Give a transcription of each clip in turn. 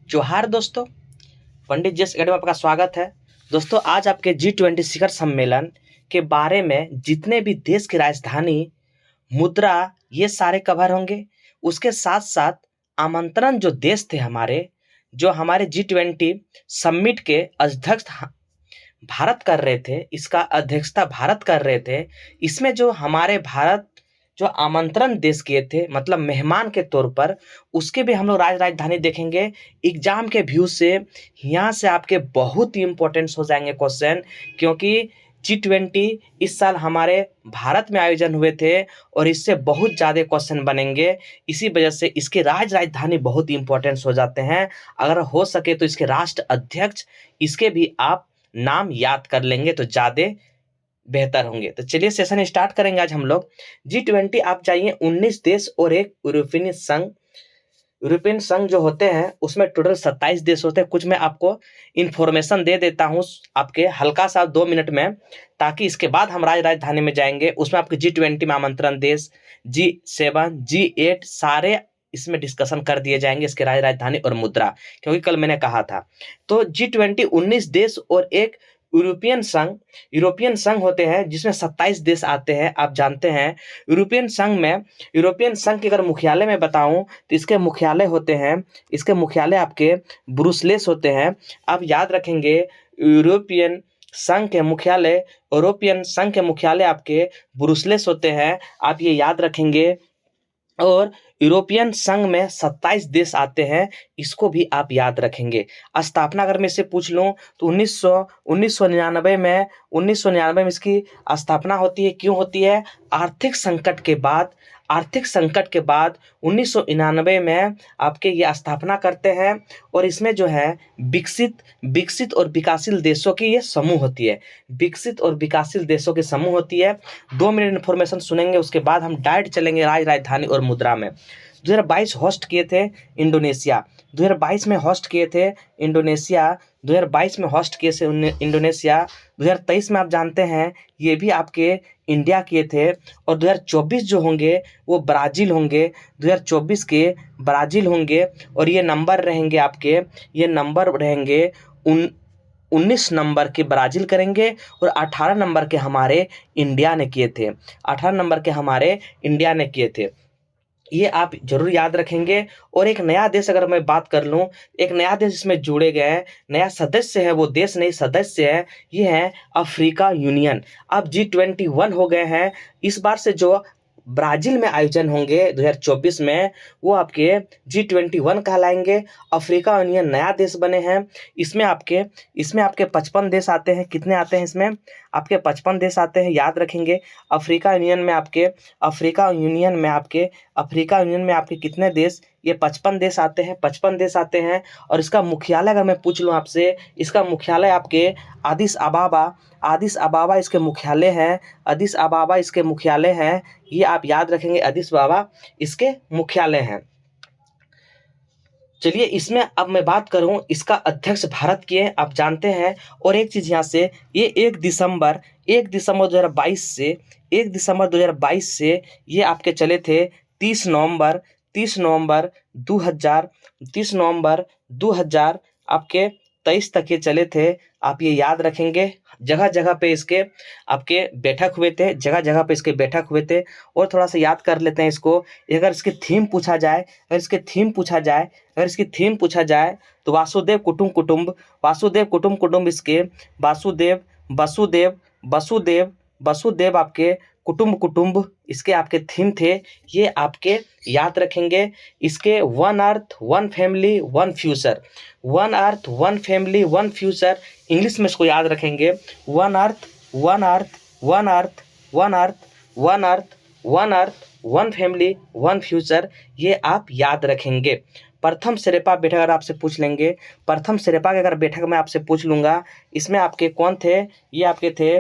जोहार दोस्तों, पंडित जी एकेडमी में आपका स्वागत है। दोस्तों, आज आपके G20 शिखर सम्मेलन के बारे में जितने भी देश की राजधानी, मुद्रा, ये सारे कवर होंगे। उसके साथ साथ आमंत्रण जो देश थे जो हमारे G20 समिट के अध्यक्ष भारत कर रहे थे, इसका अध्यक्षता भारत कर रहे थे। इसमें जो हमारे भारत जो आमंत्रण देश किए थे, मतलब मेहमान के तौर पर, उसके भी हम लोग राजधानी देखेंगे। एग्जाम के व्यू से यहाँ से आपके बहुत ही इंपॉर्टेंस हो जाएंगे क्वेश्चन, क्योंकि G20 इस साल हमारे भारत में आयोजन हुए थे और इससे बहुत ज़्यादा क्वेश्चन बनेंगे। इसी वजह से इसके राजधानी बहुत इंपॉर्टेंस हो जाते हैं। अगर हो सके तो इसके राष्ट्र अध्यक्ष, इसके भी आप नाम याद कर लेंगे तो ज़्यादा बेहतर होंगे। तो चलिए सेशन स्टार्ट करेंगे। आज हम लोग G20 आप जाइए, 19 देश और एक यूरोपियन संघ। यूरोपियन संघ जो होते हैं उसमें टोटल 27 देश होते हैं। कुछ मैं आपको इन्फॉर्मेशन दे देता हूँ आपके हल्का सा 2 मिनट में, ताकि इसके बाद हम राजधानी में जाएंगे। उसमें आपके G20 में आमंत्रण देश, G7, G8 सारे इसमें डिस्कशन कर दिए जाएंगे, इसके राजधानी और मुद्रा, क्योंकि कल मैंने कहा था। तो G20 19 देश और एक यूरोपियन संघ होते हैं, जिसमें 27 देश आते हैं। आप जानते हैं यूरोपियन संघ के अगर मुख्यालय में बताऊं तो इसके मुख्यालय होते हैं, इसके मुख्यालय आपके ब्रुसेल्स होते हैं। आप याद रखेंगे यूरोपियन संघ के मुख्यालय आपके ब्रुसेल्स होते हैं, आप ये याद रखेंगे। और यूरोपियन संघ में 27 देश आते हैं, इसको भी आप याद रखेंगे। स्थापना अगर मैं इससे पूछ लूं तो 1999 में इसकी स्थापना होती है। क्यों होती है? आर्थिक संकट के बाद 1999 में आपके ये स्थापना करते हैं। और इसमें जो है विकसित और विकासशील देशों की ये समूह होती है। विकसित और विकासशील देशों की समूह होती है। 2 मिनट इन्फॉर्मेशन सुनेंगे, उसके बाद हम डायरेक्ट चलेंगे राजधानी और मुद्रा में। 2022 होस्ट किए थे इंडोनेशिया। 2022 में होस्ट किए थे इंडोनेशिया। 2023 में आप जानते हैं ये भी आपके इंडिया किए थे। और 2024 जो होंगे वो ब्राज़ील होंगे। 2024 के ब्राज़ील होंगे और ये नंबर रहेंगे 19 नंबर के ब्राज़ील करेंगे और 18 नंबर के हमारे इंडिया ने किए थे। ये आप जरूर याद रखेंगे। और एक नया देश अगर मैं बात कर लूं, एक नया देश इसमें जुड़े गए हैं, नया सदस्य है, वो देश नहीं सदस्य है, ये है अफ्रीका यूनियन। अब G21 हो गए हैं। इस बार से जो ब्राज़ील में आयोजन होंगे 2024 में, वो आपके G21 कहलाएंगे। अफ्रीका यूनियन नया देश बने हैं। इसमें आपके 55 देश आते हैं। कितने आते हैं इसमें? आपके 55 देश आते हैं, याद रखेंगे। अफ्रीका यूनियन में आपके कितने देश? ये 55 देश आते हैं। और इसका मुख्यालय अगर मैं पूछ लूँ आपसे, इसका मुख्यालय आपके आदिस अबाबा इसके मुख्यालय हैं। ये आप याद रखेंगे, आदिस अबाबा इसके मुख्यालय हैं। चलिए, इसमें अब मैं बात करूं, इसका अध्यक्ष भारत के हैं, आप जानते हैं। और एक चीज़ यहाँ से, ये 1 दिसंबर 2022 से ये आपके चले थे 30 नवंबर 2000 आपके 23 तक ये चले थे। आप ये याद रखेंगे। जगह जगह पे इसके आपके बैठक हुए थे। और थोड़ा सा याद कर लेते हैं इसको। अगर इसकी थीम पूछा जाए तो वासुदेव कुटुंब इसके वसुदेव आपके कुटुंब इसके आपके थीम थे। ये आपके याद रखेंगे। इसके 1 अर्थ 1 फैमिली 1 फ्यूचर, 1 अर्थ 1 फैमिली 1 फ्यूचर, इंग्लिश में इसको याद रखेंगे। 1 अर्थ 1 फैमिली 1 फ्यूचर, ये आप याद रखेंगे। प्रथम शेरपा बैठक अगर आपसे पूछ लेंगे, प्रथम शेरपा की अगर बैठक में आपसे पूछ लूँगा, इसमें आपके कौन थे? ये आपके थे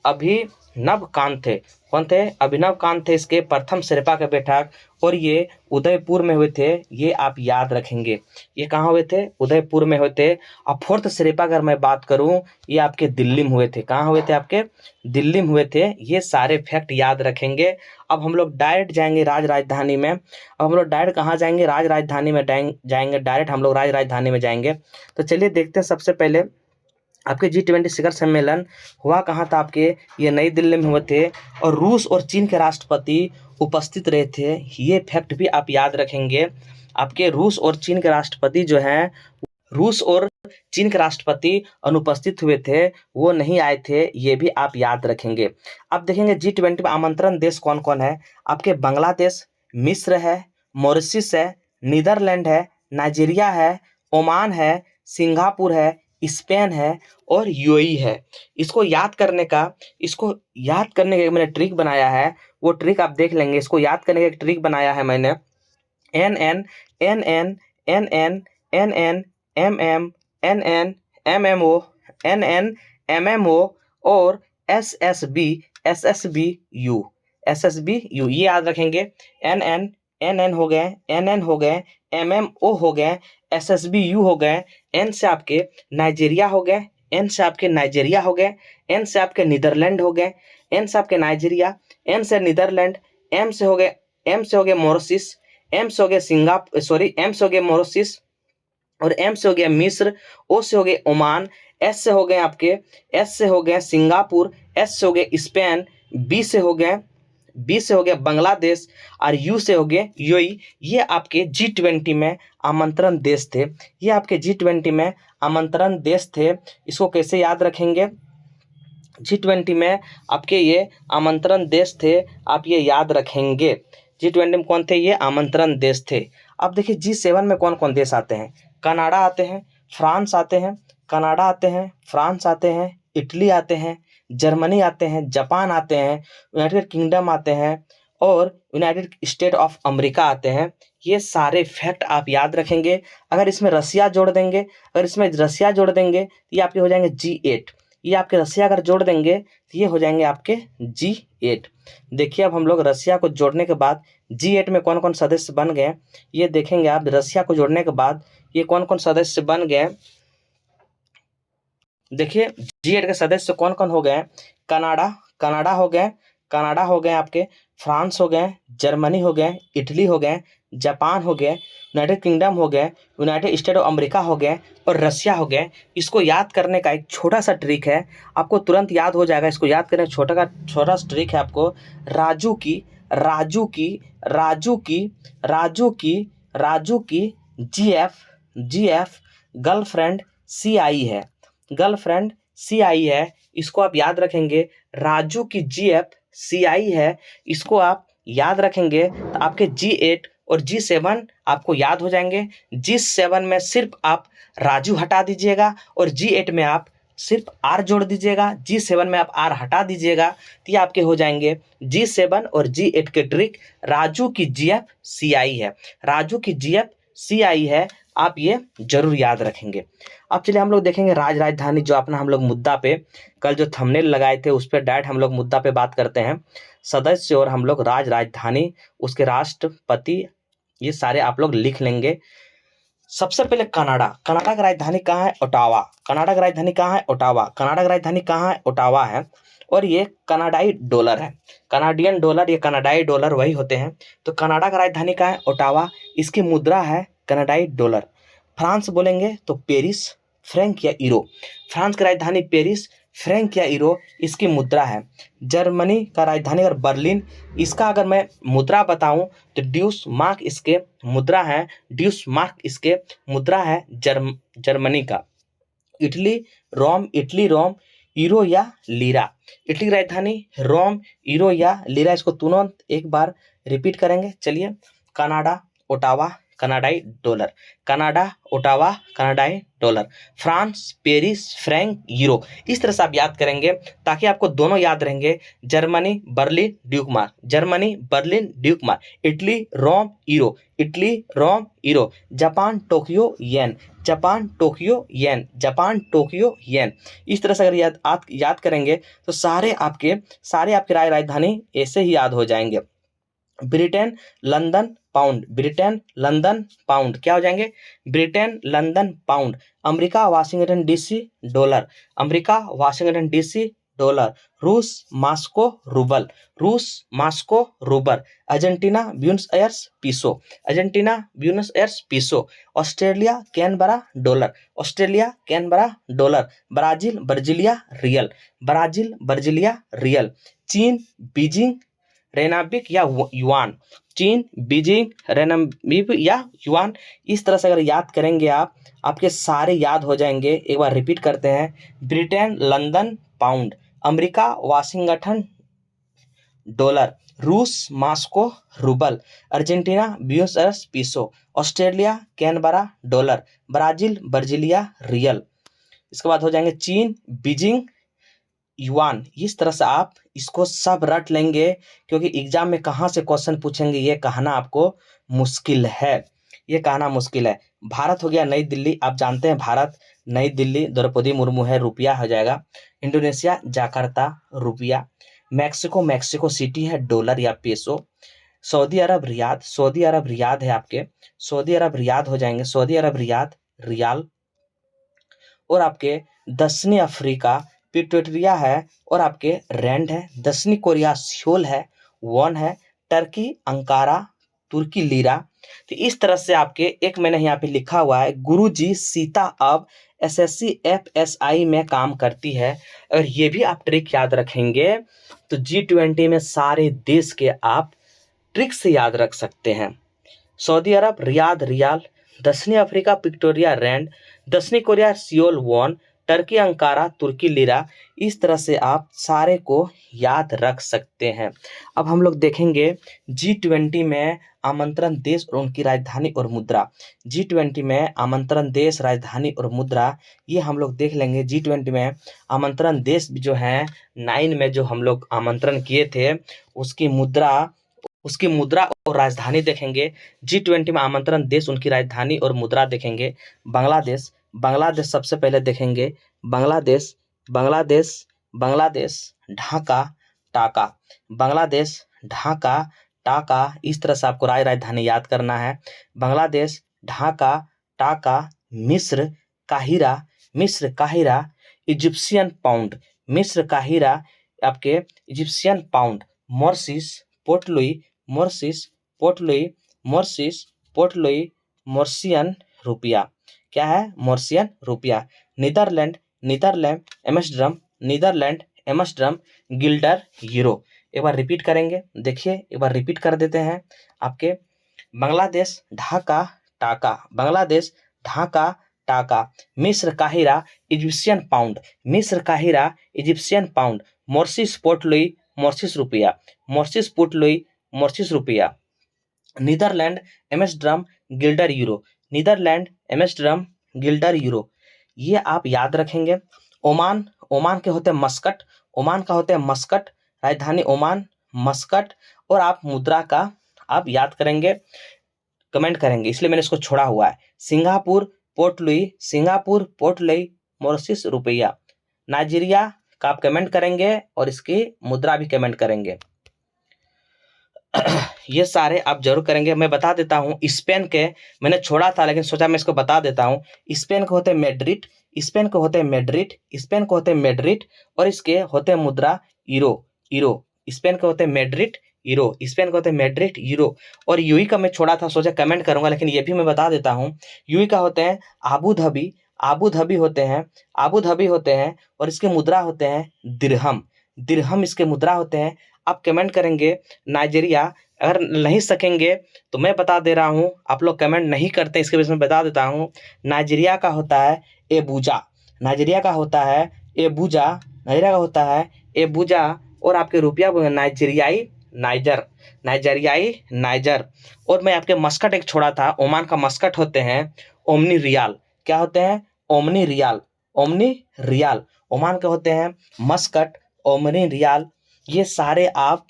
अभिनव कांत थे। कौन थे? अभिनव कांत थे इसके प्रथम सिरपा के बैठक, और ये उदयपुर में हुए थे, ये आप याद रखेंगे। ये कहाँ हुए थे? उदयपुर में हुए थे। और फोर्थ सिरपा अगर मैं बात करूं, ये आपके दिल्ली में हुए थे। कहाँ हुए थे? आपके दिल्ली में हुए थे। ये सारे फैक्ट याद रखेंगे। अब हम लोग डायरेक्ट जाएंगे राज राजधानी में। अब हम लोग डायरेक्ट कहाँ जाएंगे? राज राजधानी में जाएंगे। डायरेक्ट हम लोग राज राजधानी में जाएंगे। तो चलिए देखते हैं। सबसे पहले आपके G20 शिखर सम्मेलन हुआ कहाँ था? आपके ये नई दिल्ली में हुए थे, और रूस और चीन के राष्ट्रपति उपस्थित रहे थे। ये फैक्ट भी आप याद रखेंगे। आपके रूस और चीन के राष्ट्रपति जो हैं, रूस और चीन के राष्ट्रपति अनुपस्थित हुए थे, वो नहीं आए थे। ये भी आप याद रखेंगे। अब देखेंगे G20 में आमंत्रण देश कौन कौन है। आपके बांग्लादेश, मिस्र है, मॉरिशस है, नीदरलैंड है, नाइजीरिया है, ओमान है, सिंगापुर है, स्पेन है, और यूएई है। इसको याद करने का मैंने ट्रिक बनाया है। वो ट्रिक आप देख लेंगे। इसको याद करने का एक ट्रिक बनाया है मैंने। N N N N N N N N M M N N M M O N N M M O और एस एस बी यू ये याद रखेंगे। एन एन हो गए, एन एन हो गए, एम एम ओ हो गए, एस एस बी यू हो गए। एन से आपके नाइजीरिया हो गए, एन से आपके नाइजीरिया हो गए, एन से आपके नीदरलैंड हो गए, एन से आपके नाइजीरिया, एन से नीदरलैंड, एम से हो गए मॉरिशस, एम से हो गए मॉरिशस, और एम से हो गया मिस्र, ओ से हो गए ओमान, एस से हो गए सिंगापुर, एस से हो गए स्पेन, बी से हो गए बांग्लादेश, और यू से हो गए यूएई। ये आपके G20 में आमंत्रण देश थे। ये आपके G20 में आमंत्रण देश थे। इसको कैसे याद रखेंगे? G20 में आपके ये आमंत्रण देश थे, आप ये याद रखेंगे। G20 में कौन थे? ये आमंत्रण देश थे। अब देखिए G7 में कौन कौन देश आते हैं। कनाडा आते हैं, फ्रांस आते हैं, कनाडा आते हैं, फ्रांस आते हैं, इटली आते हैं, जर्मनी आते हैं, जापान आते हैं, यूनाइटेड किंगडम आते हैं, और यूनाइटेड स्टेट ऑफ अमेरिका आते हैं। ये सारे फैक्ट आप याद रखेंगे। अगर इसमें रसिया जोड़ देंगे तो ये आपके हो जाएंगे G8। ये आपके रसिया अगर जोड़ देंगे तो ये हो जाएंगे आपके G8। देखिए अब हम लोग रसिया को जोड़ने के बाद G8 में कौन कौन सदस्य बन गए, ये देखेंगे आप। रसिया को जोड़ने के बाद ये कौन कौन सदस्य बन गए, देखिए G8 के सदस्य कौन कौन हो गए। कनाडा हो गए आपके, फ्रांस हो गए, जर्मनी हो गए, इटली हो गए, जापान हो गए, यूनाइटेड किंगडम हो गए, यूनाइटेड स्टेट ऑफ अमेरिका हो गए, और रसिया हो गए। इसको याद करने का एक छोटा सा ट्रिक है, आपको तुरंत याद हो जाएगा। इसको याद करने का छोटा सा ट्रिक है आपको। राजू की GF गर्लफ्रेंड CI है। इसको आप याद रखेंगे। राजू की GF CI है, इसको आप याद रखेंगे तो आपके G8 और G7 आपको याद हो जाएंगे। G7 में सिर्फ आप राजू हटा दीजिएगा, और G8 में आप सिर्फ R जोड़ दीजिएगा। G7 में आप R हटा दीजिएगा, तो ये आपके हो जाएंगे G7 और G8 के ट्रिक। राजू की GF CI है, राजू की GF CI है, आप ये जरूर याद रखेंगे। अब चलिए हम लोग देखेंगे राज राजधानी, जो अपना हम लोग मुद्दा पे कल जो थंबनेल लगाए थे उस पर डायरेक्ट हम लोग मुद्दा पे बात करते हैं। सदस्य और हम लोग राज राजधानी, उसके राष्ट्रपति, ये सारे आप लोग लिख लेंगे। सबसे पहले कनाडा की राजधानी कहाँ है? ओटावा। कनाडा की राजधानी कहाँ है? ओटावा है। और ये कनाडाई डॉलर है, कनाडियन डॉलर, ये कनाडाई डॉलर वही होते हैं। तो कनाडा की राजधानी कहाँ है? ओटावा। इसकी मुद्रा है कनाडाई डॉलर। फ्रांस बोलेंगे तो पेरिस, फ्रैंक या यूरो। फ्रांस की राजधानी पेरिस, फ्रैंक या यूरो इसकी मुद्रा है। जर्मनी का राजधानी अगर बर्लिन, इसका अगर मैं मुद्रा बताऊं तो ड्यूस मार्क इसके मुद्रा है जर्मनी का। इटली रोम, यूरो या लीरा। इटली की राजधानी रोम, यूरो या लीरा। इसको तुरंत एक बार रिपीट करेंगे। चलिए, कनाडा ओटावा, कनाडाई डॉलर। कनाडा ओटावा कनाडाई dollar. France Paris franc euro. इस तरह से आप याद करेंगे ताकि आपको दोनों याद रहेंगे। Germany Berlin Deutschmark, Germany Berlin Deutschmark. Italy Rome euro, Italy Rome euro. Japan Tokyo yen, Japan Tokyo yen, Japan Tokyo yen. इस तरह से अगर याद करेंगे तो सारे आपके राजधानी ऐसे ही याद हो जाएंगे। Britain London pound, Britain London pound क्या हो जाएंगे? Britain London pound. America Washington DC dollar, America Washington DC dollar. रूस मास्को रूबल, रूस Moscow rouble. Argentina Buenos Aires peso, Argentina Buenos Aires peso. Australia Canberra dollar, Australia Canberra dollar. Brazil Brasilia real, Brazil Brasilia real. चीन Beijing renminbi या yuan, चीन Beijing renminbi या yuan. इस तरह से अगर याद करेंगे आप, आपके सारे याद हो जाएंगे। एक बार रिपीट करते हैं। Britain London pound, America Washington dollar, रूस Moscow rouble, Argentina Buenos Aires peso, Australia Canberra dollar, Brazil Brasilia real. इसके बाद हो जाएंगे चीन बीजिंग युआन। इस तरह से आप इसको सब रट लेंगे, क्योंकि एग्जाम में कहाँ से क्वेश्चन पूछेंगे ये कहना आपको मुश्किल है, ये कहना मुश्किल है। भारत हो गया नई दिल्ली, आप जानते हैं भारत नई दिल्ली द्रौपदी मुर्मू है, रुपया हो जाएगा। इंडोनेशिया जाकार्ता रुपया। मैक्सिको मैक्सिको सिटी है डॉलर या पेसो। सऊदी अरब रियाद, सऊदी अरब रियाद है आपके, सऊदी अरब रियाद हो जाएंगे, सऊदी अरब रियाद रियाल। और आपके दक्षिणी अफ्रीका प्रिटोरिया है, और आपके रैंड है। दक्षिणी कोरिया सियोल है, वॉन है। टर्की अंकारा तुर्की लीरा। तो इस तरह से आपके एक मैंने यहाँ पे लिखा हुआ है, गुरुजी सीता अब एसएससी एफएसआई में काम करती है। और ये भी आप ट्रिक याद रखेंगे तो G20 में सारे देश के आप ट्रिक से याद रख सकते हैं। सऊदी अरब रियाद रियाल, दक्षिणी अफ्रीका प्रिटोरिया रैंड, दक्षिणी Korea Seoul won, Turkey Ankara तुर्की लीरा। इस तरह से आप सारे को याद रख सकते हैं। अब हम लोग देखेंगे G20 में आमंत्रण देश और उनकी राजधानी और मुद्रा। G20 में आमंत्रण देश, राजधानी और मुद्रा, ये हम लोग देख लेंगे। G20 में आमंत्रण देश जो हैं 9 में जो हम लोग आमंत्रण किए थे, उसकी मुद्रा और राजधानी देखेंगे। G20 में आमंत्रण देश, उनकी राजधानी और मुद्रा देखेंगे। बांग्लादेश, बांग्लादेश सबसे पहले देखेंगे। बांग्लादेश, बांग्लादेश, बांग्लादेश ढाका टाका, बांग्लादेश ढाका टाका। इस तरह से आपको राजधानी याद करना है। बांग्लादेश ढाका टाका। मिस्र काहिरा, मिस्र काहिरा। इजिप्शियन पाउंड, मिस्र काहिरा आपके Egyptian pound. Mauritius Port Louis, Mauritius Port Louis, Mauritius Port Louis, Mauritian रुपया क्या है? मॉरिशियन रुपया। Netherland, Netherland Amsterdam, Netherland Amsterdam. Guilder euro. एक बार रिपीट करेंगे, देखिए एक बार रिपीट कर देते हैं आपके। बांग्लादेश ढाका टाका, बांग्लादेश ढाका टाका। मिस्र काहिरा इजिप्शियन पाउंड, मिस्र काहिरा Egyptian pound. Mauritius Port Louis, Mauritius रुपया, मॉरिशस पोर्ट लुई, मॉरिशस रुपया। Netherland Amsterdam guilder euro, Netherland Amsterdam guilder euro. ये आप याद रखेंगे। ओमान, ओमान के होते हैं मस्कट, ओमान का होते हैं मस्कट, राजधानी ओमान मस्कट। और आप मुद्रा का आप याद करेंगे, कमेंट करेंगे, इसलिए मैंने इसको छोड़ा हुआ है। Singapore port Louis, Singapore port Louis, Mauritius रुपया। नाइजीरिया का आप कमेंट करेंगे और इसकी मुद्रा भी कमेंट करेंगे। ये सारे आप जरूर करेंगे। मैं बता देता हूँ, स्पेन के मैंने छोड़ा था लेकिन सोचा मैं इसको बता देता हूँ। स्पेन के होते हैं मैड्रिड, स्पेन के होते हैं मैड्रिड, स्पेन के होते हैं मैड्रिड। और इसके होते हैं मुद्रा यूरो, यूरो। स्पेन के होते हैं मैड्रिड यूरो, स्पेन के होते हैं मैड्रिड यूरो। और यूई का मैं छोड़ा था, सोचा कमेंट करूंगा, लेकिन ये भी मैं बता देता हूँ। यूई का होते हैं आबू धाबी, आबू धाबी होते हैं, आबू धाबी होते हैं। और इसके मुद्रा होते हैं दिरहम, दिरहम इसके मुद्रा होते हैं। आप कमेंट करेंगे नाइजीरिया। अगर नहीं सकेंगे तो मैं बता दे रहा हूँ, आप लोग कमेंट नहीं करते इसके वजह से मैं बता देता हूँ। नाइजीरिया का होता है एबूजा, नाइजीरिया का होता है एबूजा, नाइजीरिया का होता है एबूजा। और आपके रुपया नाइजीरियाई नाइजर, नाइजेरियाई नाइजर। और मैं आपके मस्कट एक छोड़ा था, ओमान का मस्कट होते हैं ओमनी रियाल। क्या होते हैं? Omani rial, Omani rial. Oman के होते हैं मस्कट, ओमनी रियाल। ये सारे आप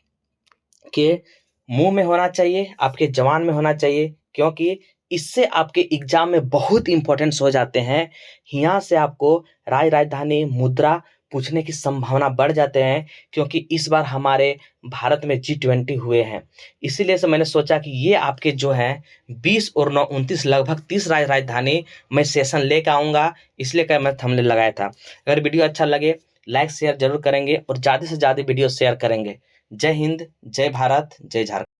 के मुंह में होना चाहिए, आपके जवान में होना चाहिए, क्योंकि इससे आपके एग्जाम में बहुत इंपॉर्टेंस हो जाते हैं। यहाँ से आपको राजधानी मुद्रा पूछने की संभावना बढ़ जाते हैं, क्योंकि इस बार हमारे भारत में G20 हुए हैं। इसीलिए से मैंने सोचा कि ये आपके जो हैं 20 और 9 29 लगभग 30 राजधानी मैं सेशन लेकर आऊँगा, इसलिए का मैं थंबनेल लगाया था। अगर वीडियो अच्छा लगे लाइक शेयर जरूर करेंगे और ज़्यादा से ज़्यादा वीडियो शेयर करेंगे। जय हिंद, जय भारत, जय झारखंड।